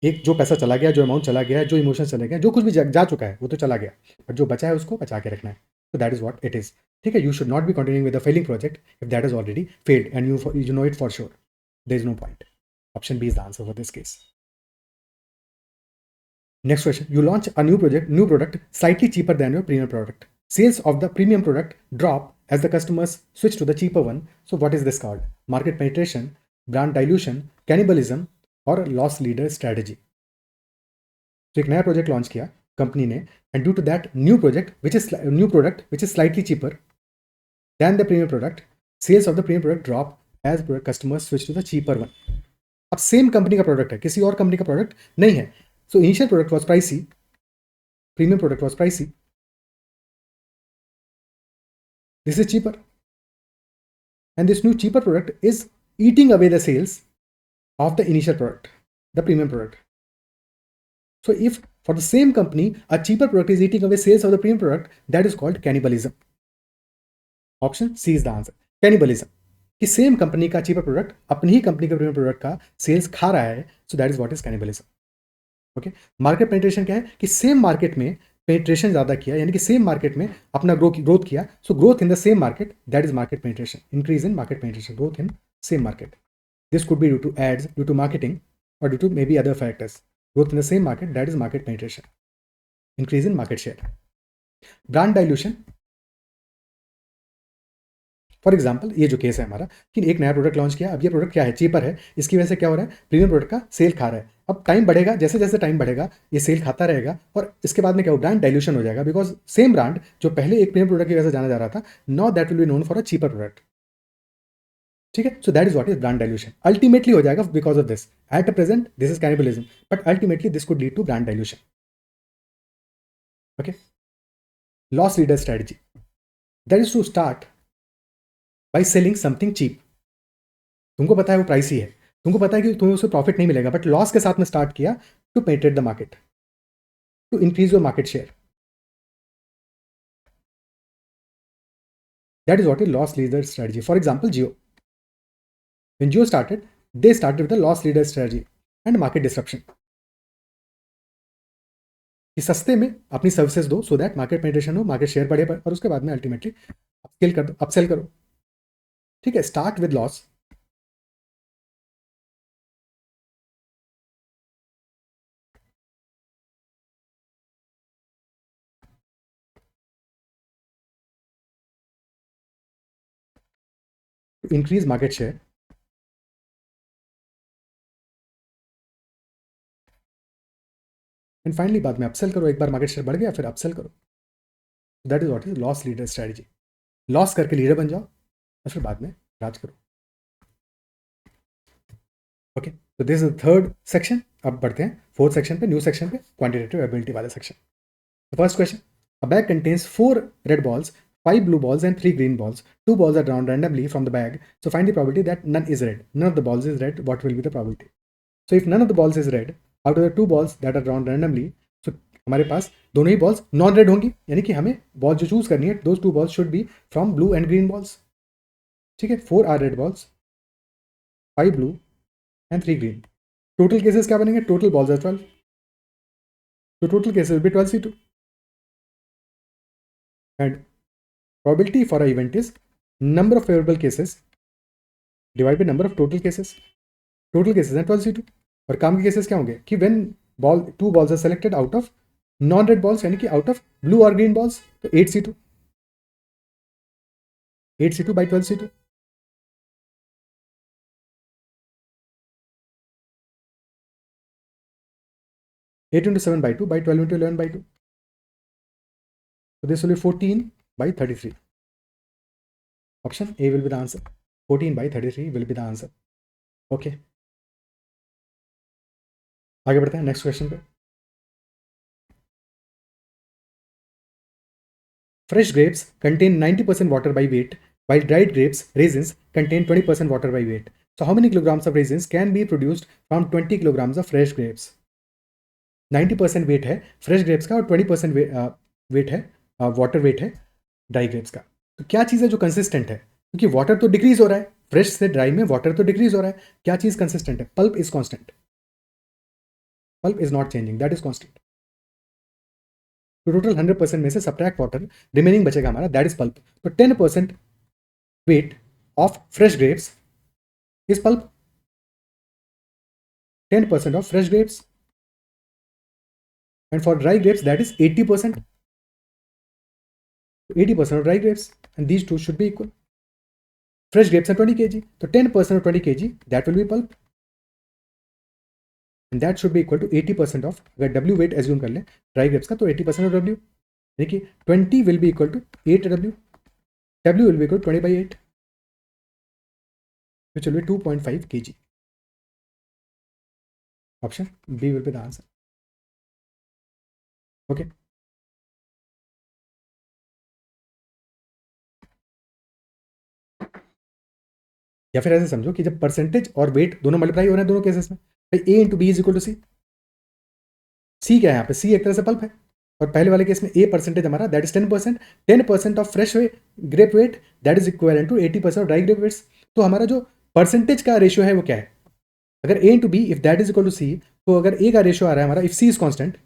एक जो पैसा चला गया, जो अमाउंट चला गया, जो इमोशन चले गए, जो कुछ भी जा चुका है वो तो चला गया, बट जो बचा है उसको बचा के रखना है. तो that is what it is. ठीक है, you should not be continuing with a failing project if that is already failed and you know it for sure. There is no point. Option B is the answer for this case. Next question, you launch a new product slightly cheaper than your premium product. Sales of the premium product drop as the customers switch to the cheaper one. So what is this called? Market penetration, brand dilution, cannibalism or loss leader strategy. तो एक नया project launch किया company ने, and due to that new product which is slightly cheaper than the premium product, sales of the premium product drop as customers switch to the cheaper one. अब same company का product है, किसी और company का product नहीं है. So initial product was pricey, premium product was pricey, this is cheaper, and this new cheaper product is eating away the sales of the initial product, the premium product. So if for the same company a cheaper product is eating away sales of the premium product, that is called cannibalism. Option C is the answer. Cannibalism, कि same company का cheaper product अपनी ही company के premium product का sales खा रहा है. So that is what is cannibalism. Okay, market penetration क्या है, कि सेम मार्केट में पेनिट्रेशन ज़्यादा किया, यानी कि सेम मार्केट में अपना ग्रोथ किया. So growth in the same market, that is market penetration. Increase in market penetration, growth in same market. This could be due to ads, due to marketing, or due to maybe other factors. Growth in the same market, that is market penetration. Increase in market share. Brand dilution. For example ये जो case है हमारा, कि एक नया product launch किया, अब ये प्रोडक्ट क्या है, चीपर है, इसकी वजह से क्या हो रहा है, प्रीमियम प्रोडक्ट का सेल खा रहा है. अब टाइम बढ़ेगा, जैसे जैसे टाइम बढ़ेगा ये सेल खाता रहेगा, और इसके बाद में क्या हो, ब्रांड डाइल्यूशन हो जाएगा, बिकॉज सेम ब्रांड जो पहले एक प्रीमियम प्रोडक्ट की वजह से जाना जा रहा था, now that will be known for a cheaper product. ठीक है, so that is what is brand dilution. Ultimately हो जाएगा because of this. At the present this is cannibalism, but ultimately this could lead to brand dilution. Okay, loss leader strategy, that is to start by selling something cheap. तुमको पता है वो pricey है, तुमको पता है कि तुम्हें उससे प्रॉफिट नहीं मिलेगा, बट लॉस के साथ में स्टार्ट किया to penetrate the market, to increase your market share. That is what is loss leader strategy. For example Jio, when Jio started, they started with a loss leader strategy and market disruption. कि सस्ते में अपनी services दो so that market penetration हो, market share बढ़े, और उसके बाद में अल्टीमेटली अपस्केल कर दो, अपसेल करो. ठीक है, start with loss, to increase market share, and finally बाद में अपसेल करो. एक बार मार्केट शेयर बढ़ गया फिर अपसेल करो. That is what is loss leader strategy. Loss करके लीडर बन जाओ और फिर बाद में राज करो. ओके, तो this is the third section. अब बढ़ते हैं फोर्थ सेक्शन पे, न्यू सेक्शन पे, क्वांटिटेटिव एबिलिटी वाले section. First question, a bag contains 4 red balls, 5 blue balls and 3 green balls. 2 balls are drawn randomly from the bag. So find the probability that none is red. None of the balls is red. What will be the probability? So if none of the balls is red, out of the 2 balls that are drawn randomly, so हमारे पास दोनों ही balls non red होंगी, यानी कि हमें ball जो choose करनी है, those 2 balls should be from blue and green balls. ठीक है, 4 are red balls, 5 blue and 3 green. Total cases क्या बनेंगे? Total balls are 12. So total cases will be 12C2. And probability for an event is number of favorable cases divided by number of total cases. Total cases हैं 12C2. और काम के cases क्या होंगे कि when two balls are selected out of non red balls, यानी कि out of blue or green balls, तो 8C2 by 12C2. Eight into 7 by 2 by 12 into 11 by 2. So this will be 14 by 33. Option A will be the answer. 14 by 33 will be the answer. Okay. आगे बढ़ते हैं next question पे। Fresh grapes contain 90% water by weight, while dried grapes, raisins, contain 20% water by weight. So how many kilograms of raisins can be produced from 20 kilograms of fresh grapes? 90% wait है fresh grapes का और 20% wait है water weight है dry grapes का। तो क्या चीज़ है जो कंसिस्टेंट है? क्योंकि वाटर तो डिक्रीज हो रहा है, फ्रेश से ड्राई में वाटर तो डिक्रीज हो रहा है, क्या चीज़ कंसिस्टेंट है? Pulp is constant, pulp is not changing, that is constant. तो टोटल 100% में से सब्ट्रैक्ट वाटर, रिमेनिंग बचेगा हमारा, दैट इज पल्प। तो 10% weight of fresh grapes is pulp, 10% of fresh grapes, and for dry grapes that is 80%. 80% of dry grapes, and these two should be equal. Fresh grapes are 20 kg, so 10% of 20 kg that will be pulp, and that should be equal to 80% of, अगर W weight assume कर लें dry grapes का, तो 80% of W, यानी कि 20 will be equal to 8W, W will be equal to 20 by 8, which will be 2.5 kg. Option B will be the answer. Okay. या फिर ऐसे समझो कि जब परसेंटेज और वेट दोनों मल्टीप्लाई हो रहे हैं दोनों केसेस में, भाई A into B is equal to C. C क्या है यहाँ पे? सी एक तरह से पल्प है, और पहले वाले केस में ए परसेंटेज हमारा that is 10%, 10% of fresh grape weight that is equal to 80% of dry grape weights. तो हमारा जो परसेंटेज का रेशियो है वो क्या है? अगर A into B if that is equal to C, तो अगर ए का रेशियो आ रहा है हमारा, इफ सी इज कॉन्स्टेंट,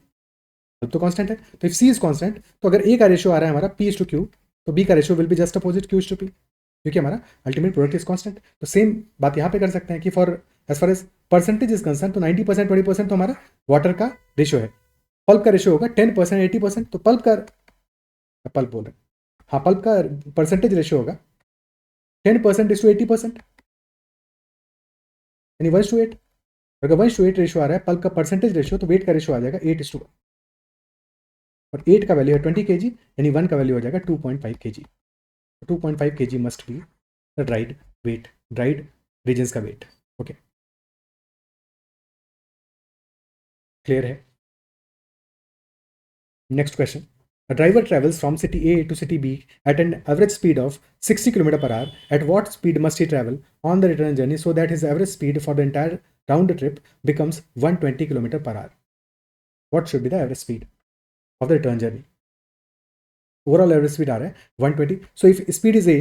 तो कॉन्स्टेंट है, तो इफ सी इज कॉन्स्टेंट, तो अगर ए का रेशियो आ रहा है हमारा पी इज टू क्यू, तो बी का ratio will be just opposite Q is to P, क्योंकि हमारा अल्टीमेट प्रोडक्ट इज कॉन्स्टेंट। तो सेम बात यहाँ पे कर सकते हैं कि for as far as percentage is concern, तो 90% 20% तो हमारा वाटर का रेशियो है, पल्प का रेशियो होगा 10% 80%, तो पल्प बोल रहे हैं, हाँ पल्प का परसेंटेज रेशियो होगा 10% इज टू 80%, यानी 1:8। अगर 1:8 रेशियो आ रहा है पल्प का परसेंटेज रेशियो, तो वेट का रेशियो आ जाएगा 8:1, और 8 का वैल्यू है 20 kg, यानी 1 का वैल्यू हो जाएगा 2.5 kg। 2.5 kg must be the dried weight, dried raisins का वेट। ओके, क्लियर है? Next question, a driver travels from city A to city B at an average speed of 60 km per hour. At what speed must he travel on the return journey so that his average speed for the entire round trip becomes 120 km per hour? What should be the average speed of the return journey? Overall average speed आ रहा है 120. So if speed is A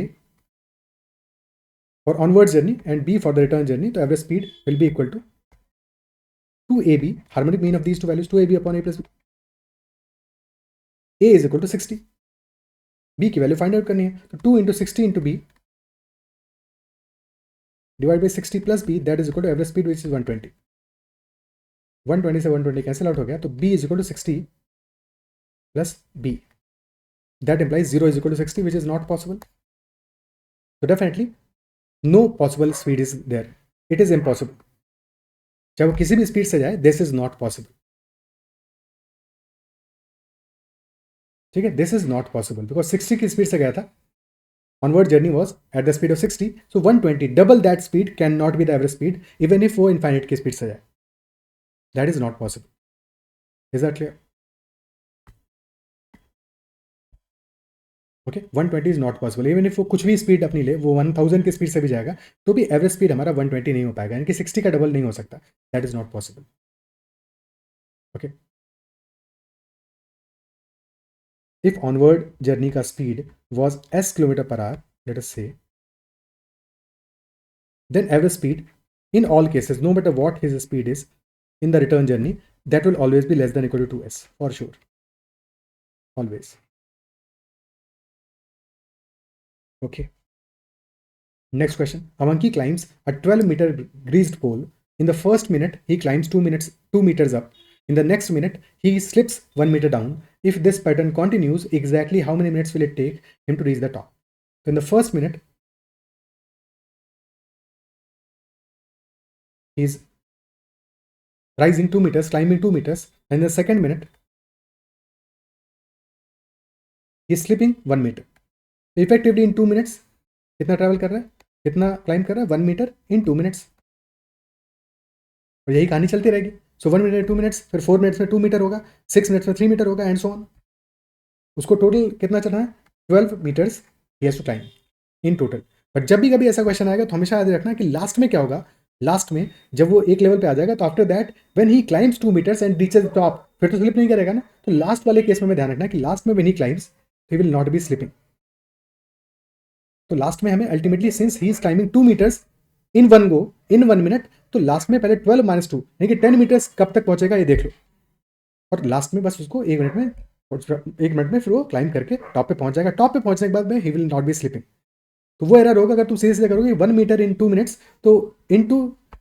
for onward journey and B for the return journey, तो average speed will be equal to 2AB, harmonic mean of these two values, 2AB upon A plus B. A is equal to 60, B की value find out करनी है, तो 2 into 60 into B divide by 60 plus B, that is equal to average speed which is 120। 120 से 120 cancel out हो गया, तो B is equal to 60 plus B, that implies 0 is equal to 60 which is not possible. तो definitely no possible speed is there, it is impossible, चाहे वो किसी भी speed से जाए, दिस इज नॉट पॉसिबल। ठीक है, this is not possible because 60 की स्पीड से गया था, onward journey was at the speed of 60, so 120 double that speed cannot be the average speed even if वो infinite की स्पीड से जाए, that is not possible। Is that clear? Okay, 120 is not possible. Even if वो कुछ भी speed अपनी ले, वो 1000 की स्पीड से भी जाएगा तो भी एवरेज स्पीड हमारा 120 नहीं हो पाएगा, यानी कि 60 का डबल नहीं हो सकता। That is not possible. Okay, if onward journey ka speed was s km/h, let us say, then average speed in all cases, no matter what his speed is in the return journey, that will always be less than equal to 2s for sure, always. Okay, next question. Avanki climbs a 12-meter greased pole. In the first minute he climbs 2 meters up. In the next minute he slips 1 meter down. If this pattern continues, exactly how many minutes will it take him to reach the top? So in the first minute he is rising 2 meters, climbing 2 meters, and in the second minute he is slipping 1 meter. Effectively in 2 minutes कितना travel कर रहा है, कितना climb कर रहा है? 1 meter in 2 minutes. और यही कहानी चलती रहेगी। सो 1 मिनट 2 मिनट्स, फिर 4 मिनट्स में 2 मीटर होगा, 6 मिनट्स में 3 मीटर होगा, एंड सो ऑन। उसको टोटल कितना चलना है? 12 metres he has to climb in total. But जब भी कभी ऐसा क्वेश्चन आएगा तो हमेशा याद रखना कि लास्ट में क्या होगा। लास्ट में जब वो एक लेवल पे आ जाएगा तो after that when he climbs 2 metres and reaches top, फिर तो स्लिप नहीं करेगा ना। तो लास्ट वाले केस में ध्यान रखना कि लास्ट में when he climbs he will not be slipping. तो लास्ट में हमें ultimately since he is climbing 2 metres in one go in 1 minute, तो लास्ट में पहले 12 - 2 यानी कि 10 मीटर्स कब तक पहुंचेगा ये देख लो, और लास्ट में बस उसको 1 मिनट में फिर वो क्लाइंब करके टॉप पे पहुंच जाएगा। टॉप पे पहुंचने के बाद में ही विल नॉट बी स्लीपिंग। तो वो एरर होगा अगर तुम सीरियसली करोगे 1 मीटर इन 2 मिनट्स, तो इंटू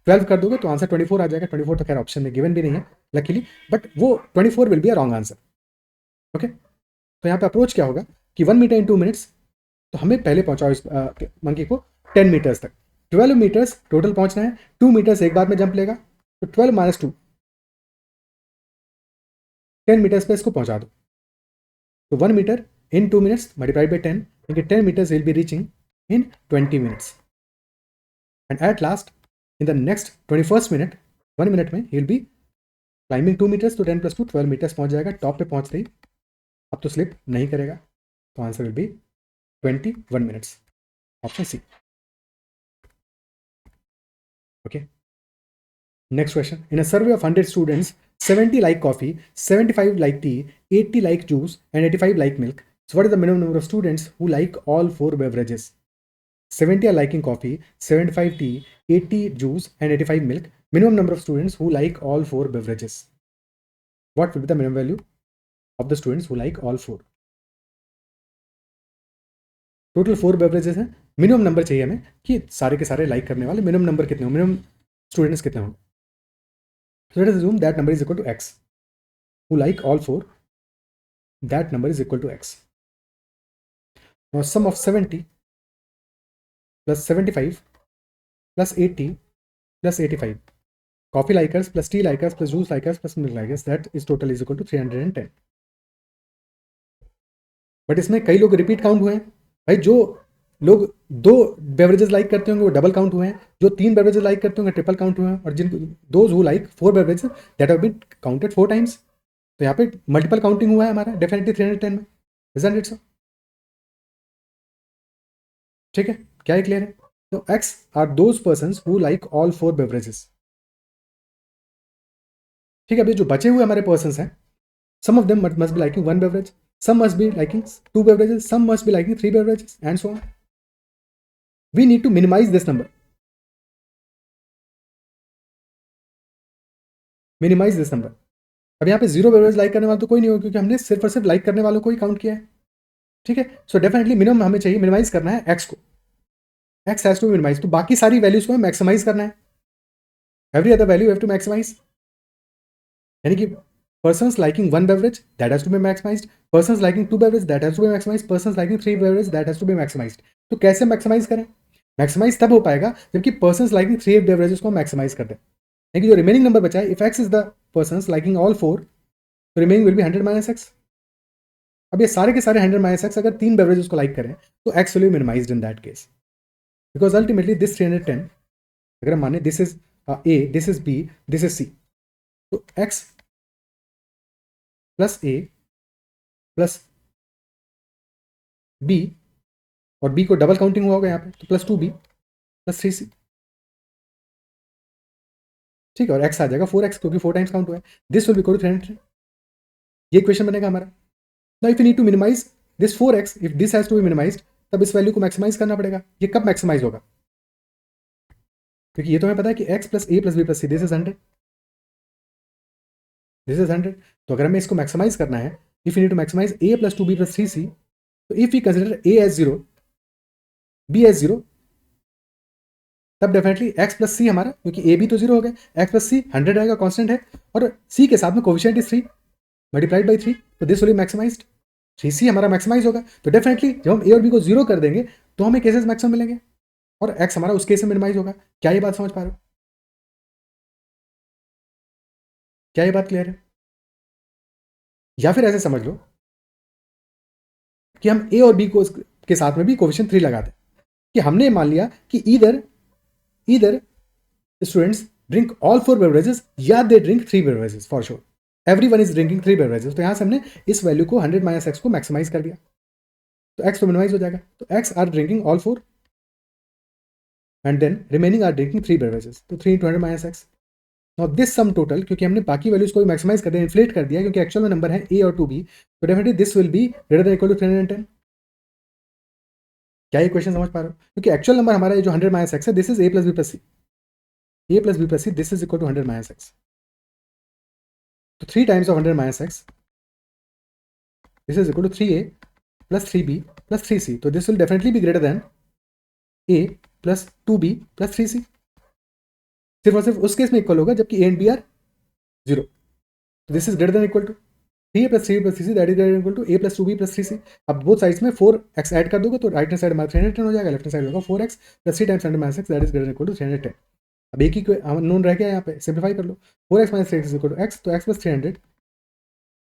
12 कर दोगे तो आंसर 24 आ जाएगा। 24 तो खैर ऑप्शन में गिवन भी नहीं है लकीली, बट वो 24 will be a wrong answer. Okay, तो यहाँ पे अप्रोच क्या होगा कि 1 मीटर इन 2 मिनट्स, तो हमें पहले पहुंचाओ इस मंकी को 10 मीटर्स तक। 12 मीटर्स टोटल पहुंचना है, 2 मीटर्स एक बार में जंप लेगा, तो 12 - 2 10 मीटर्स पे इसको पहुंचा दो। तो 1 meter in 2 minutes multiplied by 10, यानी कि 10 meters will be reaching in 20 minutes. And at last in the next 21st minute, 1 minute में ही विल बी क्लाइंबिंग 2 मीटर्स, तो 10 + 2 12 मीटर्स पहुंच जाएगा। टॉप पे पहुंचते ही अब तो स्लिप नहीं करेगा, तो answer will be 21 minutes, option C. Okay, next question. In a survey of 100 students, 70 like coffee, 75 like tea, 80 like juice, and 85 like milk. So what is the minimum number of students who like all 4 beverages? 70 are liking coffee, 75 tea, 80 juice, and 85 milk. Minimum number of students who like all 4 beverages. What will be the minimum value of the students who like all 4? Total 4 beverages हैं, minimum number चाहिए हमें कि सारे के सारे like करने वाले minimum number कितने हो, मिनिमम स्टूडेंट्स कितने होंगे। So let us assume that number is equal to x. Who like all 4, that number is equal to x. Now sum of 70 plus 75 plus 80 plus 85. Coffee likers plus tea likers plus juice likers plus milk likers, that is total is equal to 310. But इसमें कई लोग repeat count हुए हैं भाई। जो लोग 2 beverages like करते होंगे वो डबल काउंट हुए हैं, जो 3 बेवरेजेस लाइक करते होंगे ट्रिपल काउंट हुए हैं, और जिन those who like 4 beverages that have been counted 4 times. तो यहाँ पे मल्टीपल काउंटिंग हुआ है हमारा डेफिनेटली 310 में, इजंट इट सो? ठीक है, क्या है, क्लियर है? तो X are those persons who like all 4 beverages. ठीक है, अभी जो बचे हुए हमारे पर्संस हैं, some of them must be liking 1 beverage, some must be liking 2 beverages, some must be liking 3 beverages, and so on. We need to minimize this number. Minimize this number. अब यहाँ पे 0 बेवरेज लाइक करने वाला तो कोई नहीं होगा, क्योंकि हमने सिर्फ और सिर्फ लाइक करने वालों को ही काउंट किया है। ठीक है, सो डेफिनेटली मिनिमम हमें चाहिए, मिनिमाइज करना है एक्स को, एक्स हैज टू मिनिमाइज, तो बाकी सारी वैल्यूज को मैक्सिमाइज करना है। Every other value have to maximise, यानी कि persons liking 1 beverage that has to be maximized, persons liking 2 beverage that has to be maximized, persons liking 3 beverage that has to be maximized. तो कैसे maximise करें? Maximise तब हो पाएगा जबकि persons liking 3 beverages को मैक्सिमाइज कर दें, लेकिन जो रिमेनिंग नंबर बचा है, if x is the persons liking all 4, तो रिमेनिंग विल बी 100 - x। अब ये सारे के सारे 100 - x अगर 3 बेवरेजेस को लाइक करें तो x will be minimised in that case, because ultimately this 310 अगर हम माने this is a, this is b, this is c, तो x plus A plus B, और बी को डबल काउंटिंग हुआ होगा यहाँ पे, तो प्लस 2b प्लस 3c, ठीक है, और x आ जाएगा 4x क्योंकि 4 टाइम्स काउंट हुआ है। This will be equal to 310। ये इक्वेशन बनेगा हमारा। Now if you need to minimise this 4x, if this has to be minimised, तब इस वैल्यू को मैक्सिमाइज करना पड़ेगा। ये कब मैक्सिमाइज होगा? क्योंकि ये तो हमें पता है कि x plus A plus B plus C, this is 100, this is 100। तो अगर हमें इसको मैक्सिमाइज करना है, if you need to maximise A plus 2b plus 3c, तो if you consider A as 0, b as 0, तब डेफिनेटली x प्लस सी हमारा, क्योंकि ए भी तो 0 हो गया, x प्लस सी 100 रहेगा, कॉन्स्टेंट है, और c के साथ में कोफिशिएंट इज 3 मल्टीप्लाइड बाई 3, तो this will B maximised. 3c हमारा मैक्सिमाइज होगा, तो डेफिनेटली जब हम ए और बी को 0 कर देंगे तो हमें केसेस मैक्सिमम मिलेंगे, और x हमारा उस केस में मिनिमाइज होगा। क्या ये बात समझ पा रहे हो? क्या ये बात क्लियर है? या फिर ऐसे समझ लो कि हम ए और बी को के साथ में भी कोफिशिएंट 3 लगा दें, कि हमने मान लिया कि either students drink all 4 beverages या they drink 3 beverages for sure, everyone is drinking 3 beverages. तो यहां से हमने इस वैल्यू को 100 माइनस एक्स को मैक्सिमाइज कर दिया, तो एक्स तो मिनिमाइज हो जाएगा, तो X are drinking all 4 and then remaining are drinking 3 beverages, तो 3 into 100 minus X. Now this sum total, क्योंकि हमने बाकी वैल्यूज को भी मैक्सिमाइज कर दिया, इन्फ्लेट कर दिया, क्योंकि एक्चुअल में नंबर है ए और 2b, तो definitely this will be greater than equal to 310। क्या ये क्वेश्चन समझ पा रहे हो? क्योंकि एक्चुअल नंबर हमारा जो 100 माइनस एक्स है, this is A plus B plus C, a plus b plus c, this is equal to 100 minus x. So 3 times of 100 minus x, this is equal to 3a plus 3b plus 3c. So this will definitely be greater than a plus 2b plus 3c. सिर्फ और सिर्फ उस case में equal होगा जबकि a and b are 0. तो this is greater than equal to 3a plus 3b plus 3c, that is greater equal to a plus 2b plus 3c. अब both sides में 4x ऐड कर दोगे तो right hand side हमारा 310 हो जाएगा, left hand side होगा 4x plus 3 times 100 minus x, that is greater equal to 310. अब एक ही नोन रह गया यहाँ पे, सिंप्लीफाई कर लो, 4x minus 3x is equal to x, तो x plus 300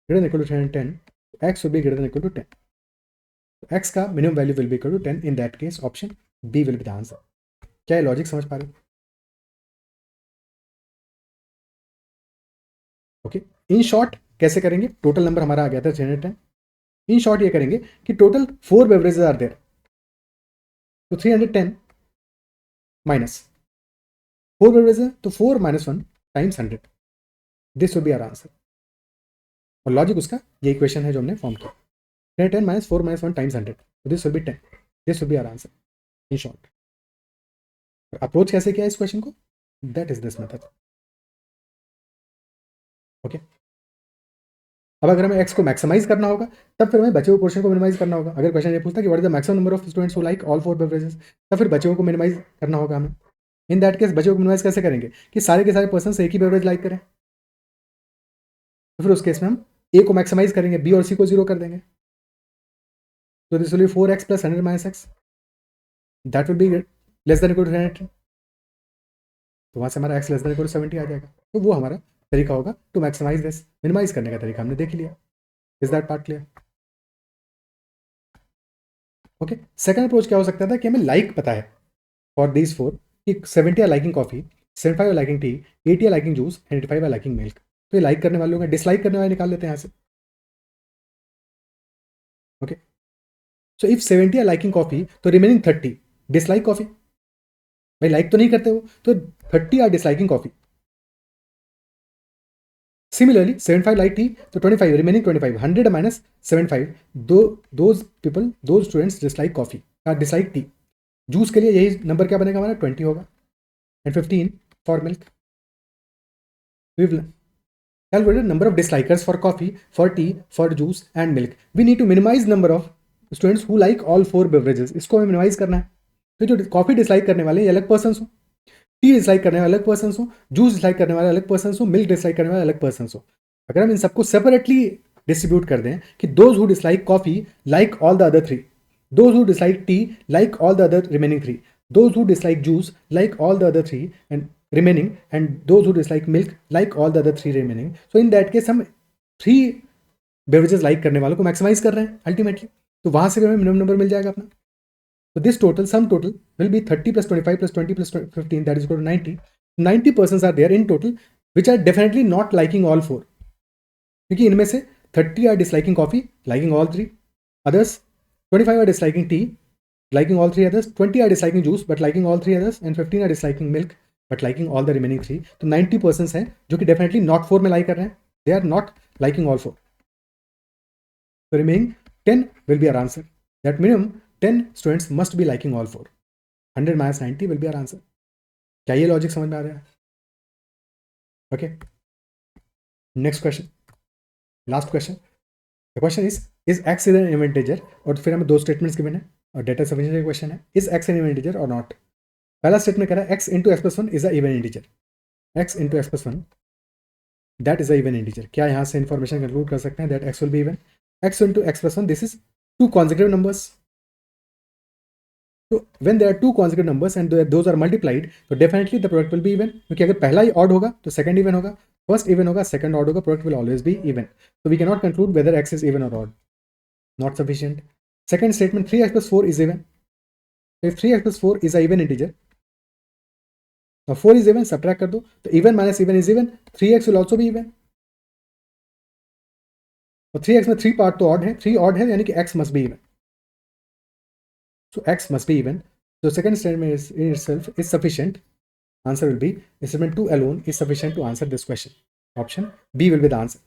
greater than equal to 310, x will be greater than equal to 10. So x का minimum value will be equal to 10, in that case option B will be the answer. क्या ये logic समझ पा रहे हो? Okay, in short कैसे करेंगे? Total number हमारा आ गया था 310, इन शॉर्ट ये करेंगे कि टोटल 4 बेवरेजेस आर देयर, तो 310 माइनस 4 बेवरेजेस, तो 4 minus 1 times 100, this will be our answer. और लॉजिक उसका ये इक्वेशन है जो हमने फॉर्म किया, 310 minus 4 minus 1 times 100, so this will be 10, this will be our answer in short. Approach कैसे किया इस क्वेश्चन को? That is this method. Okay, अब अगर हमें x को मैक्सिमाइज करना होगा तब फिर हमें बचे हुए पोर्शन को मिनिमाइज करना होगा। अगर क्वेश्चन ये पूछता है कि what is the maximum number of students who like all 4 beverages, तब फिर बचे हुए को मिनिमाइज करना होगा हमें। इन दैट केस बचे हुए को मिनिमाइज कैसे करेंगे कि सारे के सारे पर्सन एक ही बेवरेज लाइक करें, तो फिर उस केस में हम a को मैक्सिमाइज करेंगे, b और c को 0 कर देंगे, तो this will be 4x plus 100 minus x, that will be less than equal to 310, तो वहाँ से हमारा x less than equal to 70 आ जाएगा। तो वो हमारा तरीका होगा टू मैक्सिमाइज दिस, मिनिमाइज करने का तरीका हमने देख लिया। Is that part clear? Okay, second approach क्या हो सकता था कि हमें लाइक पता है फॉर दीज 4 कि 70 are liking coffee, 75 are liking tea, 80 are liking juice, 85 are liking milk. तो ये लाइक करने वाले होंगे, डिसलाइक करने वाले निकाल लेते हैं यहाँ से। Okay, so if 70 are liking coffee तो रिमेनिंग 30 डिसलाइक कॉफी, भाई लाइक तो नहीं करते हो, तो 30 are disliking coffee. Similarly, 75 like tea, so 25, remaining 25, 100 minus 75, those people, those students dislike coffee, dislike tea. Juice के लिए यही नंबर क्या बनेगा हमारा 20 होगा, and 15 for milk. We've calculated number of dislikers for coffee, for tea, for juice and milk. We need to minimize number of students who like all 4 beverages. इसको हमें minimize करना है। तो जो कॉफी डिसलाइक करने वाले ये अलग पर्सन हो, टी डिसलाइक करने वाले अलग पर्सन हो, जूस डिसलाइक करने वाले अलग पर्सन हो, मिल्क डिसलाइक करने वाले अलग पर्सन हो। अगर हम इन सबको सेपरेटली डिस्ट्रीब्यूट कर दें कि those who dislike coffee like all the other 3, those who dislike T like all the other remaining 3, those who dislike juice like all the other 3 and remaining, and those who dislike milk like all the other 3 remaining. So in that case हम 3 beverages like करने वालों को maximise कर रहे हैं ultimately, तो वहां से भी हमें मिनिमम नंबर मिल जाएगा अपना। So this total, sum total will be 30 plus 25 plus 20 plus 15, that is equal to 90. 90 persons are there in total which are definitely not liking all 4, क्योंकि इनमें से 30 are disliking coffee, liking all 3 others. 25 are disliking tea, liking all 3 others. 20 are disliking juice but liking all 3 others, and 15 are disliking milk but liking all the remaining 3. तो 90% हैं जो कि definitely not 4 में like कर रहे हैं, they are not liking all 4. The remaining 10 will be our answer. That minimum 10 students must be liking all 4. 100 minus 90 will be our answer. क्या ये लॉजिक समझ में आ रहा है? Okay, next question, last question. The question is x is an even integer, और फिर हमें 2 स्टेटमेंट्स गिवन है और डेटा सफिशिएंसी क्वेश्चन है. Is x an even integer और नॉट? पहला स्टेटमेंट कह रहा है x into x plus 1 is a even integer. X into x plus 1 that is a even integer. क्या यहाँ से इंफॉर्मेशन कंक्लूड कर सकते हैं that x will be even? X into x plus 1, this is 2 consecutive numbers. तो when there are 2 consecutive numbers and those are multiplied, तो definitely the product will be even. क्योंकि अगर पहला ही odd होगा तो second even होगा, first even होगा, second odd होगा, product will always be even. So we cannot conclude whether x is even or odd. Not sufficient. Second statement, 3x plus 4 is even. If 3x plus 4 is a even integer, now 4 is even, subtract कर दो, तो even minus even is even, 3x will also be even. और 3x में 3 part तो odd है, 3 odd है, यानी कि x must be even. So x must be even. So second statement in itself is sufficient. Answer will be statement 2 alone is sufficient to answer this question. Option B will be the answer.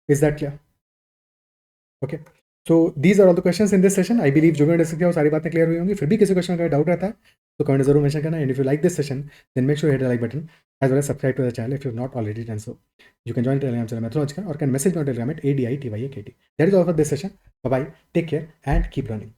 Is that clear? Okay. So these are all the questions in this session. I believe जो भी discuss किया वो सारी बातें clear हुई होंगी. फिर भी किसी क्वेश्चन का डाउट रहता है तो कमेंट जरूर मेंशन करना. And if you like this session then make sure hit the like button as well as subscribe to the channel if you have not already done so. You can join the Telegram channel Methodological or can message me on Telegram at ADITYAKT. That is all for this session. Bye bye. Take care and keep learning.